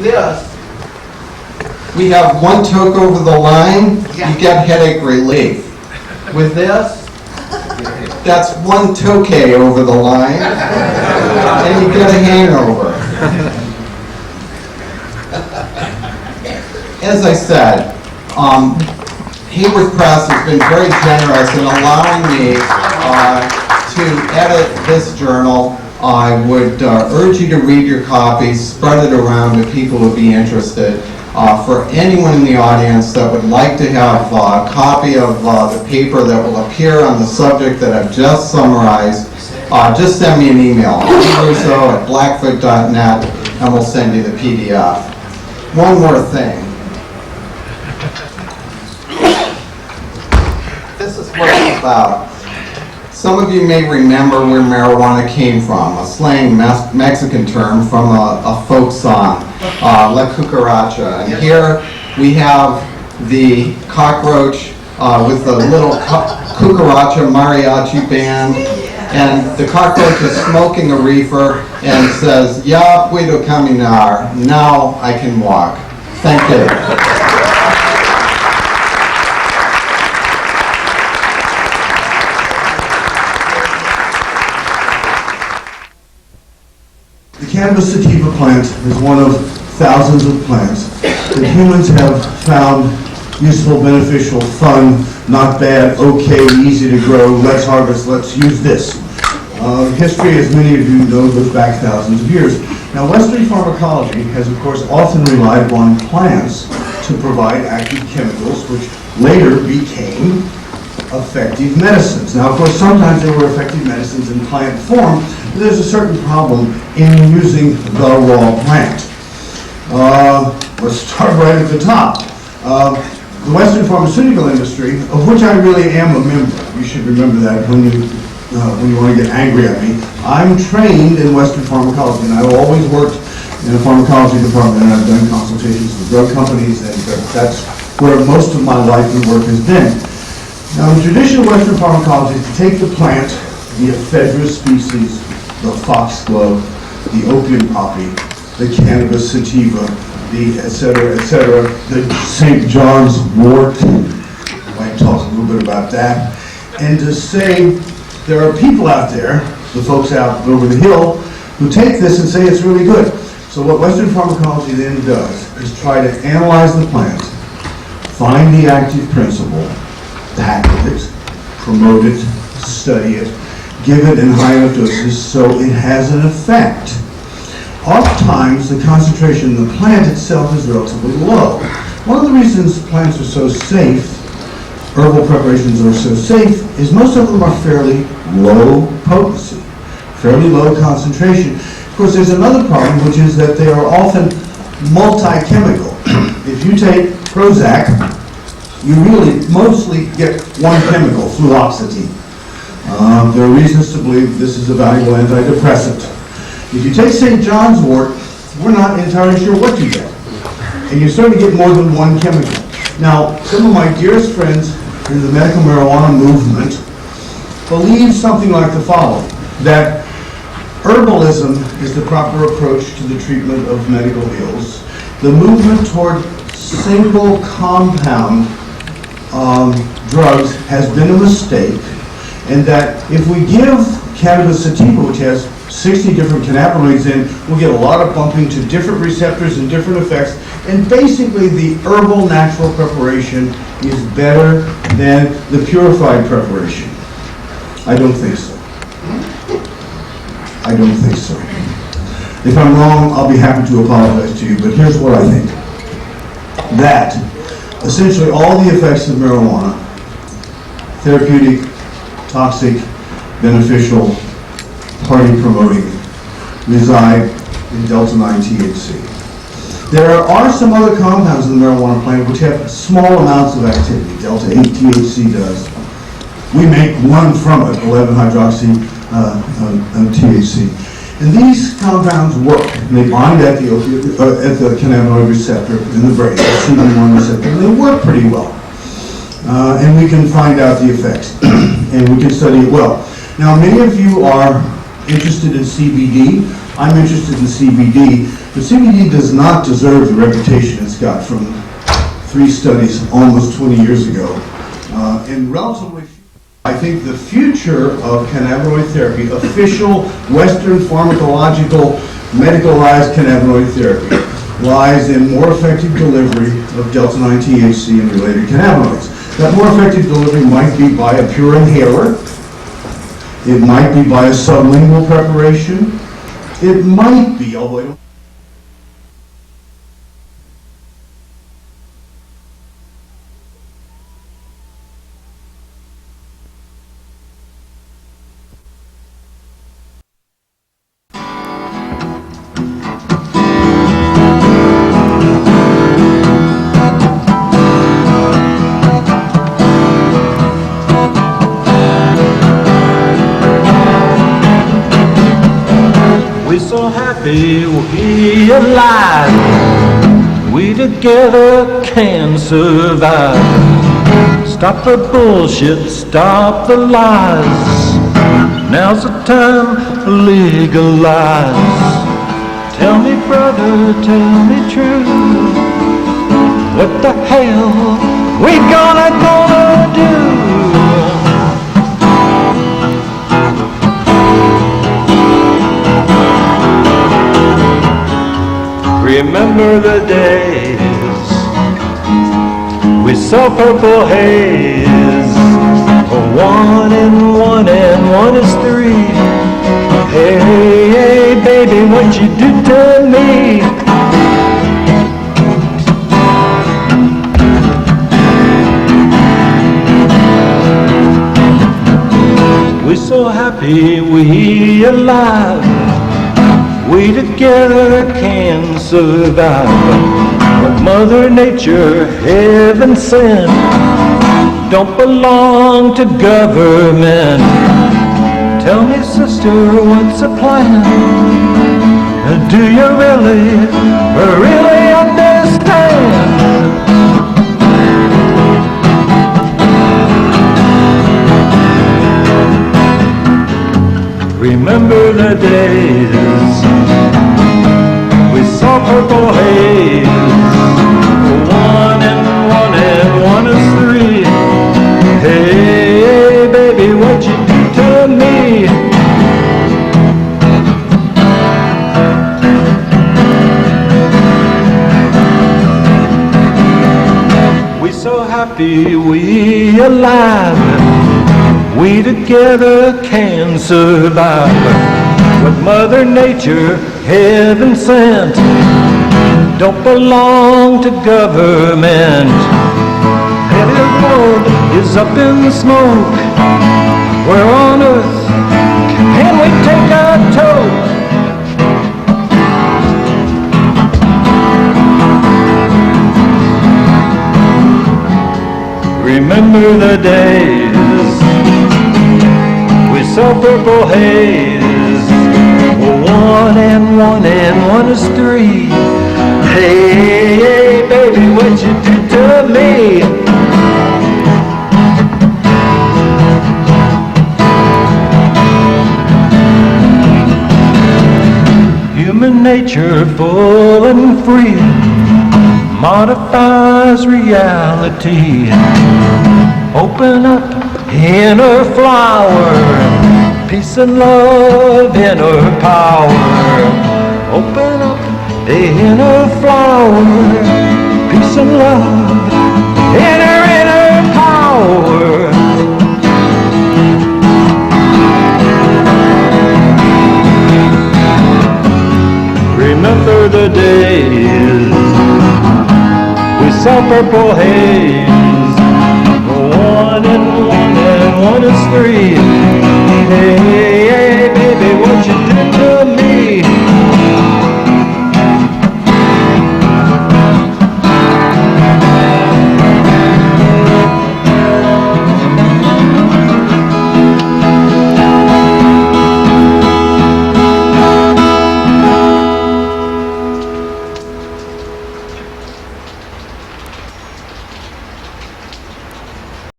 This, we have one toke over the line, you get headache relief. With this, that's one tokay over the line, and you get a hangover. As I said, Haworth Press has been very generous in allowing me to edit this journal. I would urge you to read your copies, spread it around to people who would be interested. For anyone in the audience that would like to have a copy of the paper that will appear on the subject that I've just summarized, just send me an email, Russo@blackfoot.net, and we'll send you the PDF. One more thing. This is what it's about. Some of you may remember where marijuana came from, a slang Mexican term from a folk song, La Cucaracha. And here we have the cockroach with the little cucaracha mariachi band. And the cockroach is smoking a reefer and says, "Ya puedo caminar, now I can walk." Thank you. The cannabis sativa plant is one of thousands of plants that humans have found useful, beneficial, fun, not bad, okay, easy to grow, let's harvest, let's use this. History, as many of you know, goes back thousands of years. Now, Western pharmacology has, of course, often relied upon plants to provide active chemicals, which later became effective medicines. Now, of course, sometimes there were effective medicines in plant form, but there's a certain problem in using the raw plant. Let's start right at the top. The Western pharmaceutical industry, of which I really am a member, you should remember that when you want to get angry at me. I'm trained in Western pharmacology, and I've always worked in a pharmacology department, and I've done consultations with drug companies, and that's where most of my life and work has been. Now, the traditional Western pharmacology is to take the plant, the ephedra species, the foxglove, the opium poppy, the cannabis sativa, the et cetera, the St. John's wort, I might talk a little bit about that, and to say there are people out there, the folks out over the hill, who take this and say it's really good. So what Western pharmacology then does is try to analyze the plant, find the active principle, patent it, promote it, study it, give it in high enough doses so it has an effect. Oftentimes, the concentration in the plant itself is relatively low. One of the reasons plants are so safe, herbal preparations are so safe, is most of them are fairly low potency, fairly low concentration. Of course, there's another problem, which is that they are often multi-chemical. If you take Prozac, you really mostly get one chemical, fluoxetine. There are reasons to believe this is a valuable antidepressant. If you take St. John's wort, we're not entirely sure what you get. And you start to get more than one chemical. Now, some of my dearest friends in the medical marijuana movement believe something like the following, that herbalism is the proper approach to the treatment of medical ills. The movement toward single compound drugs has been a mistake, and that if we give cannabis sativa, which has 60 different cannabinoids in, we'll get a lot of bumping to different receptors and different effects, and basically the herbal natural preparation is better than the purified preparation. I don't think so. I don't think so. If I'm wrong, I'll be happy to apologize to you, but here's what I think. That essentially all the effects of marijuana, therapeutic, toxic, beneficial, party promoting, reside in delta-9 THC. There are some other compounds in the marijuana plant which have small amounts of activity. Delta-8 THC does. We make one from it, 11-hydroxy THC. And these compounds work. They bind at the cannabinoid receptor in the brain, the CB1 receptor, and they work pretty well. And we can find out the effects, and we can study it well. Now, many of you are interested in CBD. I'm interested in CBD But CBD does not deserve the reputation it's got from 3 studies almost 20 years ago. And relatively, I think the future of cannabinoid therapy, official Western pharmacological medicalized cannabinoid therapy, lies in more effective delivery of delta-9 THC and related cannabinoids. That more effective delivery might be by a pure inhaler. It might be by a sublingual preparation. It might be, although I don't. So happy we alive, we together can survive. Stop the bullshit, stop the lies. Now's the time to legalize. Tell me brother, tell me true, what the hell we gonna do? Remember the days we saw purple haze. Oh, 1 and 1 and 1 is 3. Hey, hey, baby, what you do to me? We so happy we alive, we together can survive. But Mother Nature, heaven sent, don't belong to government. Tell me, sister, what's the plan? Do you really understand? Remember the days we saw purple haze. 1 and 1 and 1 is 3. Hey, baby, what you do to me? We so happy we alive, we together can survive. What Mother Nature, heaven sent, don't belong to government. Heavy road is up in smoke. Where on earth can we take our toke? Remember the days we saw purple haze. 1 and 1 and 1 is 3. Hey, hey, baby, what you do to me? Human nature full and free modifies reality. Open up inner flower, peace and love, inner power. Open up the inner flower, peace and love, inner power. Remember the days we saw purple haze. 1 and 1 and 1 is 3. Hey,